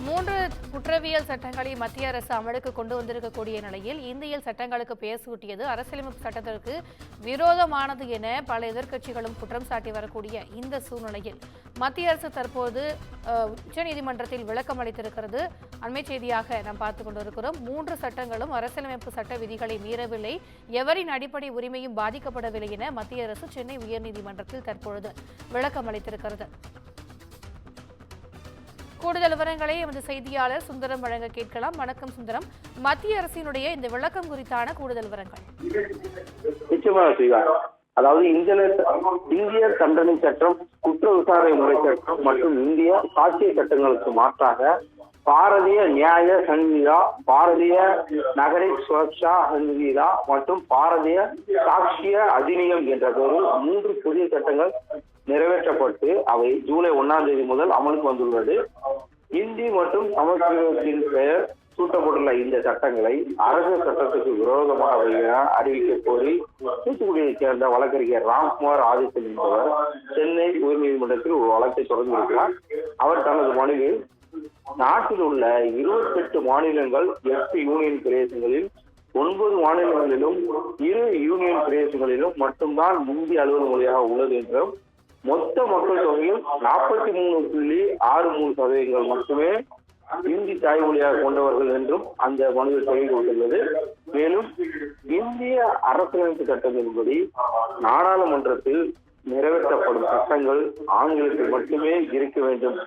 மூன்று குற்றவியல் சட்டங்களை மத்திய அரசு அமலுக்கு கொண்டு வந்திருக்கக்கூடிய நிலையில் இந்தியல் சட்டங்களுக்கு பெயர் சூட்டியது அரசியலமைப்பு சட்டத்திற்கு விரோதமானது என பல எதிர்க்கட்சிகளும் குற்றம் சாட்டி வரக்கூடிய இந்த சூழ்நிலையில் மத்திய அரசு தற்போது உச்சநீதிமன்றத்தில் விளக்கம் அளித்திருக்கிறது. அண்மை செய்தியாக நாம் பார்த்துக் கொண்டிருக்கிறோம். மூன்று சட்டங்களும் அரசியலமைப்பு சட்ட விதிகளை மீறவில்லை, எவரின் அடிப்படை உரிமையும் பாதிக்கப்படவில்லை என மத்திய அரசு சென்னை உயர்நீதிமன்றத்தில் தற்பொழுது விளக்கம் அளித்திருக்கிறது. கூடுதல் விவரங்களை எமது செய்தியாளர் சுந்தரம் வழங்க கேட்கலாம். வணக்கம் சுந்தரம், மத்திய அரசினுடைய இந்த விளக்கம் குறித்தான கூடுதல் விவரங்கள். அதாவது இந்திய தண்டனை சட்டம், குற்ற விசாரணை முறை சட்டம் மற்றும் இந்திய சாட்சிய சட்டங்களுக்கு மாற்றாக பாரதிய நியாய சங்கீதா, பாரதிய நகரிக் சுரக்ஷா சங்கீதா மற்றும் பாரதிய சாட்சிய அதிநியம் என்ற பெயரில் மூன்று புதிய சட்டங்கள் நிறைவேற்றப்பட்டு அவை ஜூலை 1ஆம் தேதி முதல் அமலுக்கு வந்துள்ளது. இந்தி மற்றும் சமஸ்கிருதத்தின் பெயர் சூட்டப்பட்டுள்ள இந்த சட்டங்களை அரசியல் சட்டத்துக்கு விரோதமாக அறிவிக்க கோரி தூத்துக்குடியைச் சேர்ந்த வழக்கறிஞர் ராம்குமார் ஆதித்தன் என்பவர் சென்னை உயர்நீதிமன்றத்தில் ஒரு வழக்கை தொடர்ந்திருக்கிறார். அவர் தனது மனுவில் நாட்டில் உள்ள 28 மாநிலங்கள், 8 யூனியன் பிரதேசங்களில் 9 மாநிலங்களிலும் 2 யூனியன் பிரதேசங்களிலும் மட்டும்தான் இந்தி அலுவல் மொழியாக உள்ளது என்றும், மொத்த மக்கள் தொகையில் 43.63% மட்டுமே இந்தி தாய்மொழியாக கொண்டவர்கள் என்றும் அந்த மனுவில் தெரிவிக்கப்பட்டுள்ளது. மேலும் இந்திய அரசியலமைப்பு சட்டத்தின்படி நாடாளுமன்றத்தில் நிறைவேற்றப்படும் சட்டங்கள் ஆங்கிலத்தில் மட்டுமே இருக்க வேண்டும்,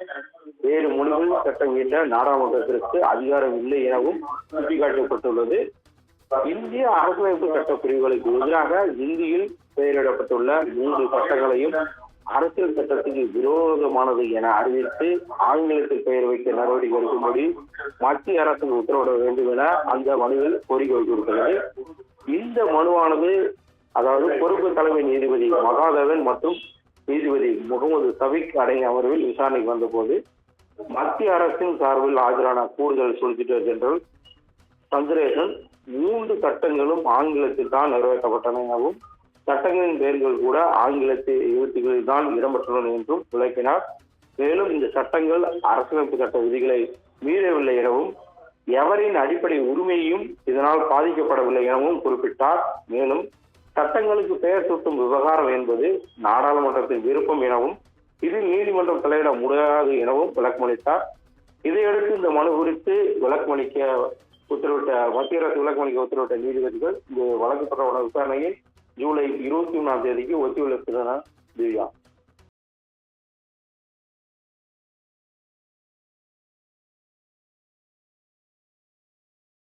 வேறு மொழிகளில் சட்டம் இயற்ற நாடாளுமன்றத்திற்கு அதிகாரம் இல்லை எனவும் சுட்டிக்காட்டப்பட்டுள்ளது. இந்திய அரசியலமைப்பு சட்ட பிரிவுகளுக்கு எதிராக இந்தியில் பெயரிடப்பட்டுள்ள 3 சட்டங்களையும் அரசியல் சட்டத்துக்கு விரோதமானது என அறிவித்து ஆங்கிலத்தில் பெயர் வைக்க நடவடிக்கை எடுக்கும்படி மத்திய அரசு உத்தரவிட வேண்டும் என அந்த மனுவில் கோரிக்கை வைத்திருக்கிறது. இந்த மனுவானது அதாவது பொறுப்பு தலைமை நீதிபதி மகாதேவன் மற்றும் நீதிபதி முகமது சபிக் அடங்கிய அமர்வில் விசாரணைக்கு வந்தபோது மத்திய அரசின் சார்பில் ஆஜரான கூடுதல் சொலிசிட்டர் ஜெனரல் சந்திரேசன் 3 சட்டங்களும் ஆங்கிலத்தில் தான் நிறைவேற்றப்பட்டன எனவும், சட்டங்களின் பெயர்கள் கூட ஆங்கிலத்து எழுத்துக்களில் தான் இடம்பெற்றுள்ளன என்றும் விளக்கினார். மேலும் இந்த சட்டங்கள் அரசியலமைப்பு சட்ட விதிகளை மீறவில்லை எனவும், எவரின் அடிப்படை உரிமையும் இதனால் பாதிக்கப்படவில்லை எனவும் குறிப்பிட்டார். மேலும் சட்டங்களுக்கு பெயர் சூட்டும் விவகாரம் என்பது நாடாளுமன்றத்தின் விருப்பம் எனவும், இதில் நீதிமன்றம் தலையிட முடியாது எனவும் விளக்கமளித்தார். இதையடுத்து இந்த மனு குறித்து விளக்கமளிக்க உத்தரவிட்ட மத்திய அரசு விளக்கமளிக்க உத்தரவிட்ட நீதிபதிகள் இந்த வழக்கு தொடர்பான விசாரணையை ஜூலை 21ஆம் தேதிக்கு ஒத்திவைத்தனர். திவ்யா.